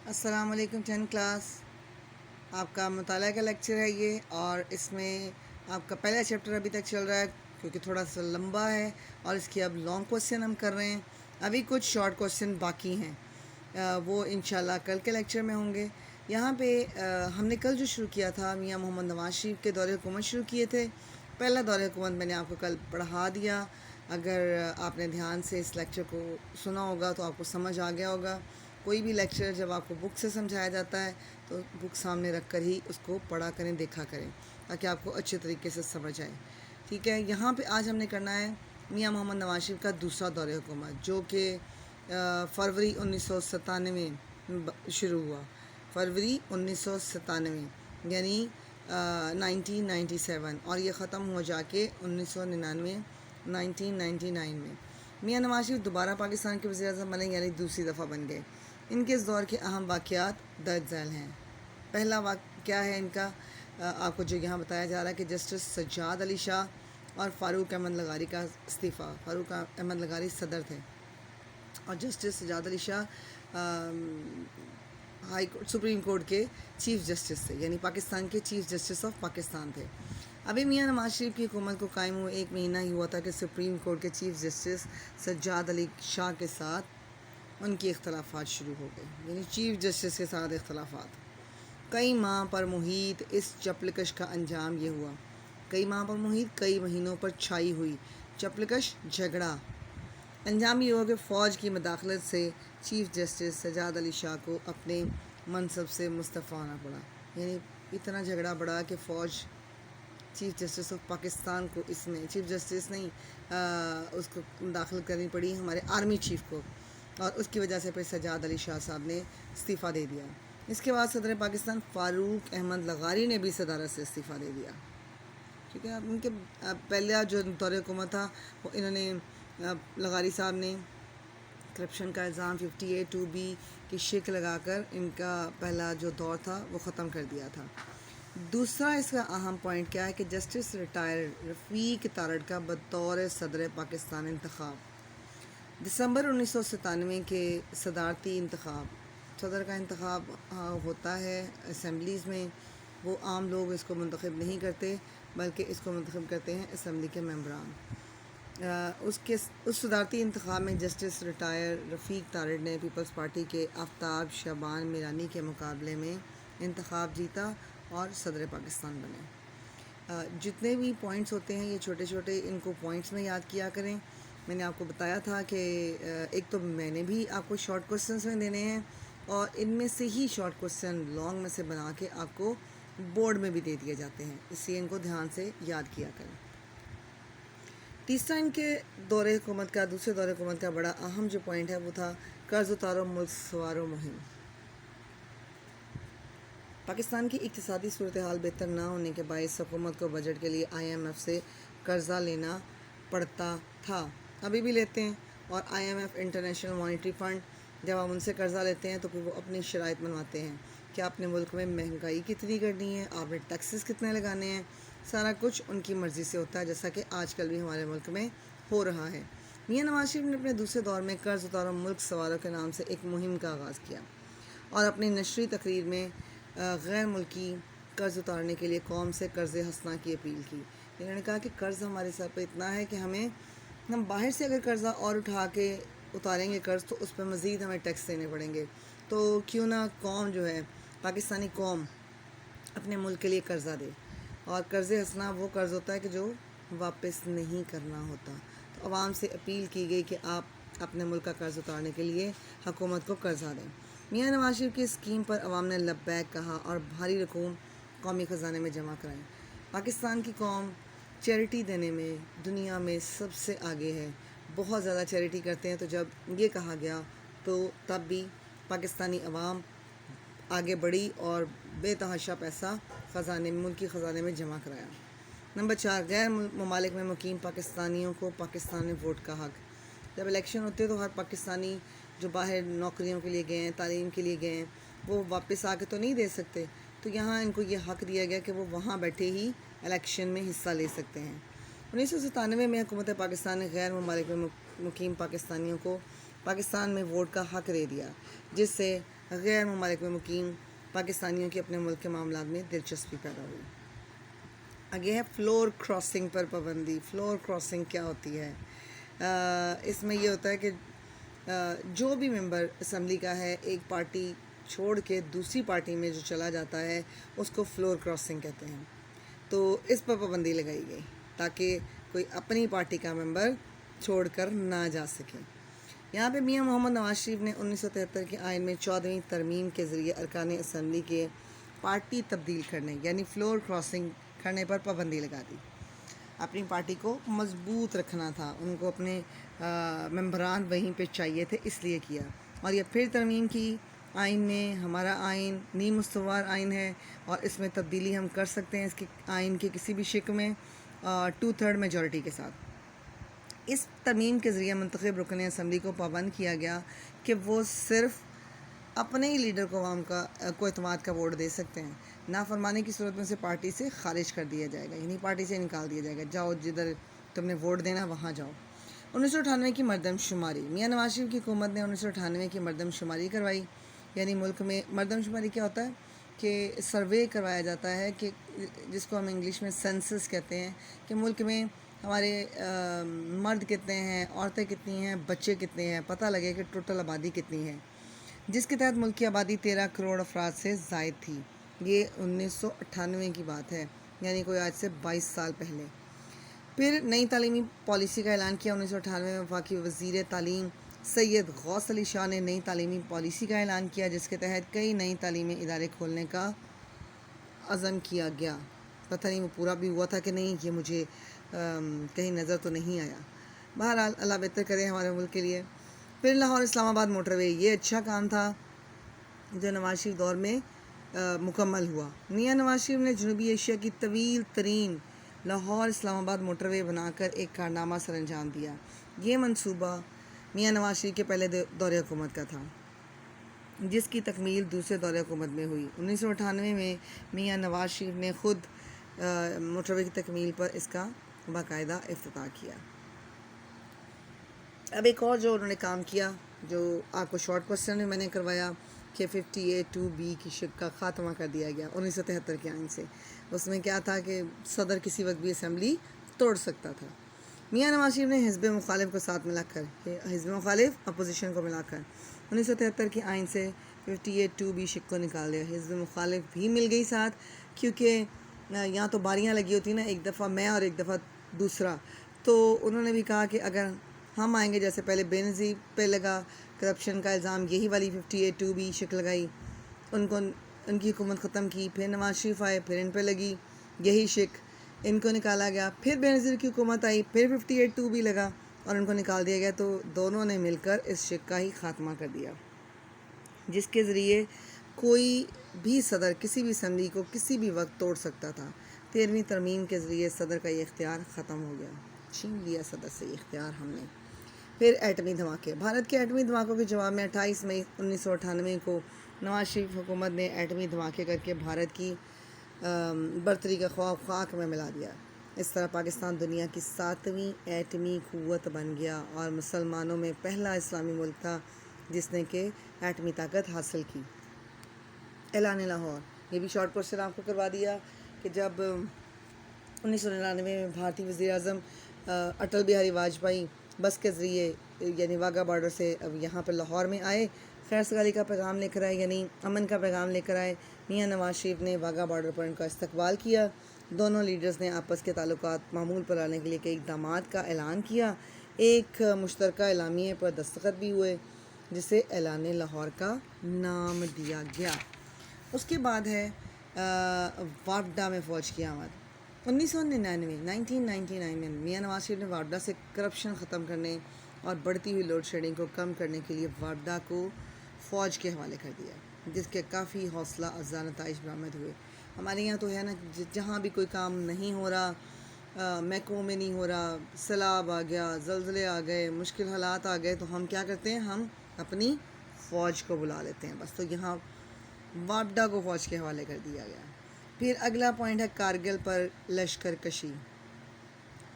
السلام علیکم 10 کلاس. آپ کا مطالعہ کا لیکچر ہے یہ، اور اس میں آپ کا پہلا چیپٹر ابھی تک چل رہا ہے کیونکہ تھوڑا سا لمبا ہے، اور اس کی اب لانگ کوسچن ہم کر رہے ہیں. ابھی کچھ شارٹ کوسچن باقی ہیں، وہ انشاءاللہ کل کے لیکچر میں ہوں گے. یہاں پہ ہم نے کل جو شروع کیا تھا میاں محمد نواز شریف کے دور حکومت شروع کیے تھے. پہلا دور حکومت میں نے آپ کو کل پڑھا دیا. اگر آپ نے دھیان سے اس لیکچر کو سنا ہوگا تو آپ کو سمجھ آ گیا ہوگا. کوئی بھی لیکچر جب آپ کو بک سے سمجھایا جاتا ہے تو بک سامنے رکھ کر ہی اس کو پڑھا کریں، دیکھا کریں، تاکہ آپ کو اچھے طریقے سے سمجھ آئے. ٹھیک ہے، یہاں پہ آج ہم نے کرنا ہے میاں محمد نواز شریف کا دوسرا دور حکومت، جو کہ فروری 1997 میں شروع ہوا. فروری 1997 یعنی 1997، اور یہ ختم ہو جا کے 1999 میں. میاں نواز شریف دوبارہ پاکستان کے وزیر اعظم بنے، یعنی دوسری دفعہ بن گئے. ان کے اس دور کے اہم واقعات درج ذیل ہیں. پہلا واقعہ ہے ان کا، آپ کو جو یہاں بتایا جا رہا ہے کہ جسٹس سجاد علی شاہ اور فاروق احمد لغاری کا استعفیٰ. فاروق احمد لغاری صدر تھے، اور justice Sajjad Ali Shah high court supreme court کے چیف جسٹس تھے، یعنی پاکستان کے چیف جسٹس آف پاکستان تھے. ابھی میاں نواز شریف کی حکومت کو قائم ہوئے 1 مہینہ ہی ہوا تھا کہ سپریم کورٹ کے چیف جسٹس سجاد علی شاہ کے ساتھ ان کی اختلافات شروع ہو گئے، یعنی چیف جسٹس کے ساتھ اختلافات. کئی ماہ پر محیط اس چپلکش کا انجام یہ ہوا. کئی ماہ پر محیط، کئی مہینوں پر چھائی ہوئی چپلکش، جھگڑا. انجام یہ ہوا کہ فوج کی مداخلت سے چیف جسٹس سجاد علی شاہ کو اپنے منصب سے مستعفی ہونا پڑا. یعنی اتنا جھگڑا بڑھا کہ فوج چیف جسٹس آف پاکستان کو، اس میں چیف جسٹس نہیں، اس کو مداخلت کرنی پڑی ہمارے آرمی چیف کو، اور اس کی وجہ سے پھر سجاد علی شاہ صاحب نے استعفیٰ دے دیا. اس کے بعد صدر پاکستان فاروق احمد لغاری نے بھی صدارت سے استعفیٰ دے دیا. ٹھیک ہے، ان کے پہلا جو دور حکومت تھا وہ انہوں نے لغاری صاحب نے کرپشن کا الزام 58(2)B کی شک لگا کر ان کا پہلا جو دور تھا وہ ختم کر دیا تھا. دوسرا اس کا اہم پوائنٹ کیا ہے کہ جسٹس ریٹائر رفیق تارڑ کا بطور صدر پاکستان انتخاب. دسمبر 1997 کے صدارتی انتخاب، صدر کا انتخاب ہوتا ہے اسمبلیز میں. وہ عام لوگ اس کو منتخب نہیں کرتے، بلکہ اس کو منتخب کرتے ہیں اسمبلی کے ممبران. اس صدارتی انتخاب میں جسٹس ریٹائر رفیق تارڑ نے پیپلز پارٹی کے آفتاب شعبان میرانی کے مقابلے میں انتخاب جیتا اور صدر پاکستان بنے. جتنے بھی پوائنٹس ہوتے ہیں یہ چھوٹے چھوٹے، ان کو پوائنٹس میں یاد کیا کریں. میں نے آپ کو بتایا تھا کہ ایک تو میں نے بھی آپ کو شارٹ کوسچنس میں دینے ہیں، اور ان میں سے ہی شارٹ کوسچن لانگ میں سے بنا کے آپ کو بورڈ میں بھی دے دیے جاتے ہیں، اس لیے ان کو دھیان سے یاد کیا کریں. تیسرا ان کے دور حکومت کا، دوسرے دور حکومت کا بڑا اہم جو پوائنٹ ہے وہ تھا قرض اتارو ملک سنوارو مہم. پاکستان کی اقتصادی صورتحال بہتر نہ ہونے کے باعث حکومت کو بجٹ کے لیے IMF سے قرضہ لینا پڑتا تھا، ابھی بھی لیتے ہیں. اور IMF انٹرنیشنل مانیٹری فنڈ، جب ہم ان سے قرضہ لیتے ہیں تو پھر وہ اپنی شرائط منواتے ہیں کہ آپ نے ملک میں مہنگائی کتنی کرنی ہے، آپ نے ٹیکسز کتنے لگانے ہیں. سارا کچھ ان کی مرضی سے ہوتا ہے، جیسا کہ آج کل بھی ہمارے ملک میں ہو رہا ہے. میاں نواز شریف نے اپنے دوسرے دور میں قرض اتارو ملک سنوارو کے نام سے ایک مہم کا آغاز کیا، اور اپنی نشری تقریر میں غیر ملکی قرض اتارنے کے لیے قوم سے قرض حسنہ کی اپیل کی. انہوں نے کہا کہ قرض ہمارے سر پہ اتنا ہے کہ ہم باہر سے اگر قرضہ اور اٹھا کے اتاریں گے قرض تو اس پہ مزید ہمیں ٹیکس دینے پڑیں گے. تو کیوں نہ قوم جو ہے، پاکستانی قوم، اپنے ملک کے لیے قرضہ دے. اور قرض حسنہ وہ قرض ہوتا ہے کہ جو واپس نہیں کرنا ہوتا. تو عوام سے اپیل کی گئی کہ آپ اپنے ملک کا قرض اتارنے کے لیے حکومت کو قرضہ دیں. میاں نواز شریف کی اسکیم پر عوام نے لبیک کہا اور بھاری رقوم قومی خزانے میں جمع کرائیں. پاکستان کی قوم چیریٹی دینے میں دنیا میں سب سے آگے ہے، بہت زیادہ چیریٹی کرتے ہیں. تو جب یہ کہا گیا تو تب بھی پاکستانی عوام آگے بڑھی اور بے تحاشا پیسہ ملکی خزانے میں جمع کرایا. نمبر 4، غیر ممالک میں مقیم پاکستانیوں کو پاکستان میں ووٹ کا حق. جب الیکشن ہوتے تو ہر پاکستانی جو باہر نوکریوں کے لیے گئے ہیں، تعلیم کے لیے گئے ہیں، وہ واپس آ کے تو نہیں دے سکتے. تو یہاں ان کو یہ حق دیا گیا کہ وہ وہاں بیٹھے ہی الیکشن میں حصہ لے سکتے ہیں. 1997 میں حکومت پاکستان نے غیر ممالک میں مقیم پاکستانیوں کو پاکستان میں ووٹ کا حق دے دیا، جس سے غیر ممالک میں مقیم پاکستانیوں کی اپنے ملک کے معاملات میں دلچسپی پیدا ہوئی۔ آگے ہے فلور کراسنگ پر پابندی۔ فلور کراسنگ کیا ہوتی ہے؟ اس میں یہ ہوتا ہے کہ جو بھی ممبر اسمبلی کا ہے ایک پارٹی چھوڑ کے دوسری پارٹی میں جو چلا جاتا ہے اس کو فلور کراسنگ کہتے ہیں۔ تو اس پر پابندی لگائی گئی تاکہ کوئی اپنی پارٹی کا ممبر چھوڑ کر نہ جا سکے۔ یہاں پہ میاں محمد نواز شریف نے 1973 کے آئین میں 14ویں ترمیم کے ذریعے ارکان اسمبلی کے پارٹی تبدیل کرنے یعنی فلور کراسنگ کرنے پر پابندی لگا دی۔ اپنی پارٹی کو مضبوط رکھنا تھا، ان کو اپنے ممبران وہیں پہ چاہیے تھے، اس لیے کیا۔ اور یہ پھر ترمیم کی آئین میں۔ ہمارا آئین نیم استوار آئین ہے اور اس میں تبدیلی ہم کر سکتے ہیں اس کے آئین کے کسی بھی شق میں 2/3 میجورٹی کے ساتھ۔ اس ترمیم کے ذریعے منتخب رکن اسمبلی کو پابند کیا گیا کہ وہ صرف اپنے ہی لیڈر کو عوام کو اعتماد کا ووٹ دے سکتے ہیں۔ نافرمانی کی صورت میں سے پارٹی سے خارج کر دیا جائے گا، یعنی پارٹی سے نکال دیا جائے گا، جاؤ جدھر تم نے ووٹ دینا وہاں جاؤ۔ 1998 کی مردم شماری۔ میاں نواز شریف کی حکومت نے 1998 کی مردم شماری کروائی، یعنی ملک میں مردم شماری کیا ہوتا ہے کہ سروے کروایا جاتا ہے کہ جس کو ہم انگلش میں سینسس کہتے ہیں، کہ ملک میں ہمارے مرد کتنے ہیں، عورتیں کتنی ہیں، بچے کتنے ہیں، پتہ لگے کہ ٹوٹل آبادی کتنی ہے، جس کے تحت ملک کی آبادی 13 کروڑ افراد سے زائد تھی۔ یہ 1998 کی بات ہے، یعنی کوئی آج سے 22 سال پہلے۔ پھر نئی تعلیمی پالیسی کا اعلان کیا 1998 میں۔ وفاقی وزیر تعلیم سید غوث علی شاہ نے نئی تعلیمی پالیسی کا اعلان کیا، جس کے تحت کئی نئی تعلیمی ادارے کھولنے کا عزم کیا گیا۔ پتہ نہیں وہ پورا بھی ہوا تھا کہ نہیں، یہ مجھے کہیں نظر تو نہیں آیا۔ بہرحال اللہ بہتر کرے ہمارے ملک کے لیے۔ پھر لاہور اسلام آباد موٹر وے، یہ اچھا کام تھا جو نواز شریف دور میں مکمل ہوا۔ میاں نواز شریف نے جنوبی ایشیا کی طویل ترین لاہور اسلام آباد موٹر وے بنا کر ایک کارنامہ سر انجام دیا۔ یہ منصوبہ میاں نواز شریف کے پہلے دور حکومت کا تھا، جس کی تکمیل دوسرے دور حکومت میں ہوئی۔ 1998 میں میاں نواز شریف نے خود موٹر وے کی تکمیل پر اس کا باقاعدہ افتتاح کیا۔ اب ایک اور جو انہوں نے کام کیا، جو آپ کو شارٹ کوسچن میں نے کروایا کہ 58(2)B کی شق کا خاتمہ کر دیا گیا 1973 کے آئین سے۔ اس میں کیا تھا کہ صدر کسی وقت بھی اسمبلی توڑ سکتا تھا۔ میاں نواز شریف نے حزب مخالف کو ساتھ ملا کر، حزب مخالف اپوزیشن کو ملا کر 1973 کے آئین سے 58(2)B شق کو نکال دیا۔ حزب مخالف بھی مل گئی ساتھ، کیونکہ یہاں تو باریاں لگی ہوتی نا، ایک دفعہ میں اور ایک دفعہ دوسرا، تو انہوں نے بھی کہا کہ اگر ہم آئیں گے، جیسے پہلے بے نظیر پہ لگا کرپشن کا الزام، یہی والی 58(2)B شق لگائی، ان کی حکومت ختم کی، پھر نواز شریف آئے، پھر ان پہ لگی یہی شق، ان کو نکالا گیا، پھر بے نظیر کی حکومت آئی، پھر 58(2)B لگا اور ان کو نکال دیا گیا، تو دونوں نے مل کر اس شق کا ہی خاتمہ کر دیا، جس کے ذریعے کوئی بھی صدر کسی بھی اسمبلی کو کسی بھی وقت توڑ سکتا تھا۔ 13ویں ترمیم کے ذریعے صدر کا یہ اختیار ختم ہو گیا، چھین لیا صدر سے یہ اختیار ہم نے۔ پھر ایٹمی دھماکے۔ بھارت کے ایٹمی دھماکوں کے جواب میں 28 مئی 1998 کو نواز شریف حکومت نے ایٹمی دھماکے کر کے بھارت کی برتری کا خواب خاک میں ملا دیا۔ اس طرح پاکستان دنیا کی 7ویں ایٹمی قوت بن گیا اور مسلمانوں میں پہلا اسلامی ملک تھا جس نے کہ ایٹمی طاقت حاصل کی۔ اعلان لاہور، یہ بھی شارٹ کوسچن آپ کو کروا دیا کہ جب 1999 میں بھارتی وزیر اعظم اٹل بہاری واجپئی بس کے ذریعے یعنی واگا بارڈر سے اب یہاں پہ لاہور میں آئے، خیر سگالی کا پیغام لے کر آئے، یعنی امن کا پیغام لے کر آئے، میاں نواز شریف نے واگا بارڈر پر ان کا استقبال کیا۔ دونوں لیڈرز نے آپس کے تعلقات معمول پر لانے کے لیے کئی اقدامات کا اعلان کیا، ایک مشترکہ اعلامیے پر دستخط بھی ہوئے جسے اعلان لاہور کا نام دیا گیا۔ اس کے بعد ہے وابڈا میں فوج کی آمد۔ 1999 میں میاں نواز شریف نے وابڈا سے کرپشن ختم کرنے اور بڑھتی ہوئی لوڈ شیڈنگ کو کم کرنے کے لیے وابڈا کو فوج کے حوالے کر دیا، جس کے کافی حوصلہ افزا نتائج برآمد ہوئے۔ ہمارے یہاں تو ہے نا، جہاں بھی کوئی کام نہیں ہو رہا، محکموں میں نہیں ہو رہا، سیلاب آ گیا، زلزلے آ گئے، مشکل حالات آ گئے، تو ہم کیا کرتے ہیں، ہم اپنی فوج کو بلا لیتے ہیں بس۔ تو یہاں وابڈا کو فوج کے حوالے کر دیا گیا۔ پھر اگلا پوائنٹ ہے کارگل پر لشکر کشی۔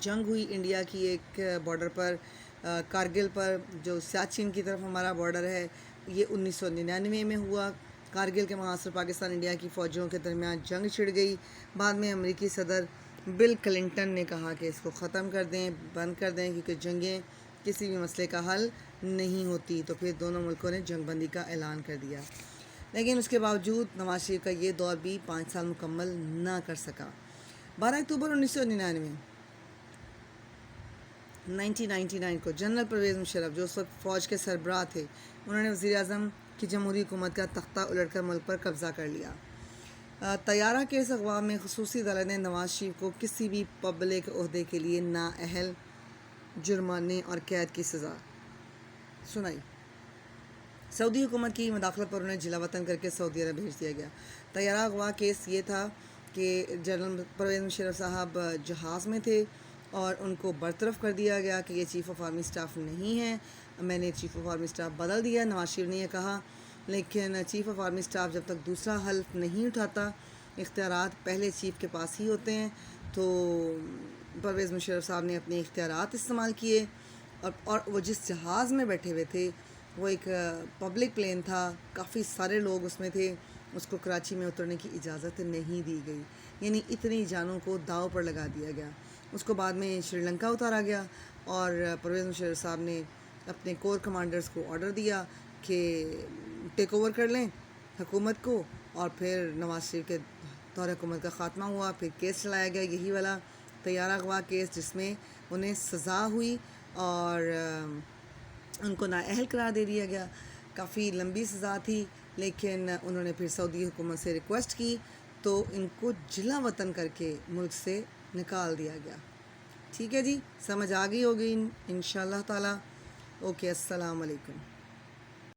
جنگ ہوئی انڈیا کی ایک بارڈر پر کارگل پر جو سیاچن کی طرف ہمارا بارڈر ہے، یہ 1999 میں ہوا۔ کارگل کے محاصر پاکستان انڈیا کی فوجوں کے درمیان جنگ چھڑ گئی۔ بعد میں امریکی صدر بل کلنٹن نے کہا کہ اس کو ختم کر دیں، بند کر دیں، کیونکہ جنگیں کسی بھی مسئلے کا حل نہیں ہوتی۔ تو پھر دونوں ملکوں نے جنگ بندی کا اعلان کر دیا، لیکن اس کے باوجود نواز شریف کا یہ دور بھی 5 سال مکمل نہ کر سکا۔ 12 اکتوبر 1999 کو جنرل پرویز مشرف، جو اس وقت فوج کے سربراہ تھے، انہوں نے وزیر اعظم کی جمہوری حکومت کا تختہ الٹ کر ملک پر قبضہ کر لیا۔ طیارہ کیس اغوا میں خصوصی عدالت نے نواز شریف کو کسی بھی پبلک عہدے کے لیے نااہل، جرمانے اور قید کی سزا سنائی۔ سعودی حکومت کی مداخلت پر انہیں جلا وطن کر کے سعودی عرب بھیج دیا گیا۔ طیارہ اغوا کیس یہ تھا کہ جنرل پرویز مشرف صاحب جہاز میں تھے اور ان کو برطرف کر دیا گیا کہ یہ چیف آف آرمی اسٹاف نہیں ہے، میں نے چیف آف آرمی اسٹاف بدل دیا، نواز شریف نے یہ کہا۔ لیکن چیف آف آرمی اسٹاف جب تک دوسرا حلف نہیں اٹھاتا، اختیارات پہلے چیف کے پاس ہی ہوتے ہیں، تو پرویز مشرف صاحب نے اپنے اختیارات استعمال کیے اور وہ جس جہاز میں بیٹھے ہوئے تھے وہ ایک پبلک پلین تھا، کافی سارے لوگ اس میں تھے، اس کو کراچی میں اترنے کی اجازت نہیں دی گئی، یعنی اتنی جانوں کو داؤ پر لگا دیا گیا۔ اس کو بعد میں شری لنکا اتارا گیا اور پرویز مشرف صاحب نے اپنے کور کمانڈرز کو آرڈر دیا کہ ٹیک اوور کر لیں حکومت کو، اور پھر نواز شریف کے دور حکومت کا خاتمہ ہوا۔ پھر کیس چلایا گیا، یہی والا طیارہ اغوا کیس، جس میں انہیں سزا ہوئی اور ان کو نااہل قرار دے دیا گیا۔ کافی لمبی سزا تھی، لیکن انہوں نے پھر سعودی حکومت سے ریکویسٹ کی تو ان کو جلا وطن کر کے ملک سے نکال دیا گیا۔ ٹھیک ہے جی، سمجھ آ گئی ہوگی انشاءاللہ تعالی۔ اوکے، السلام علیکم۔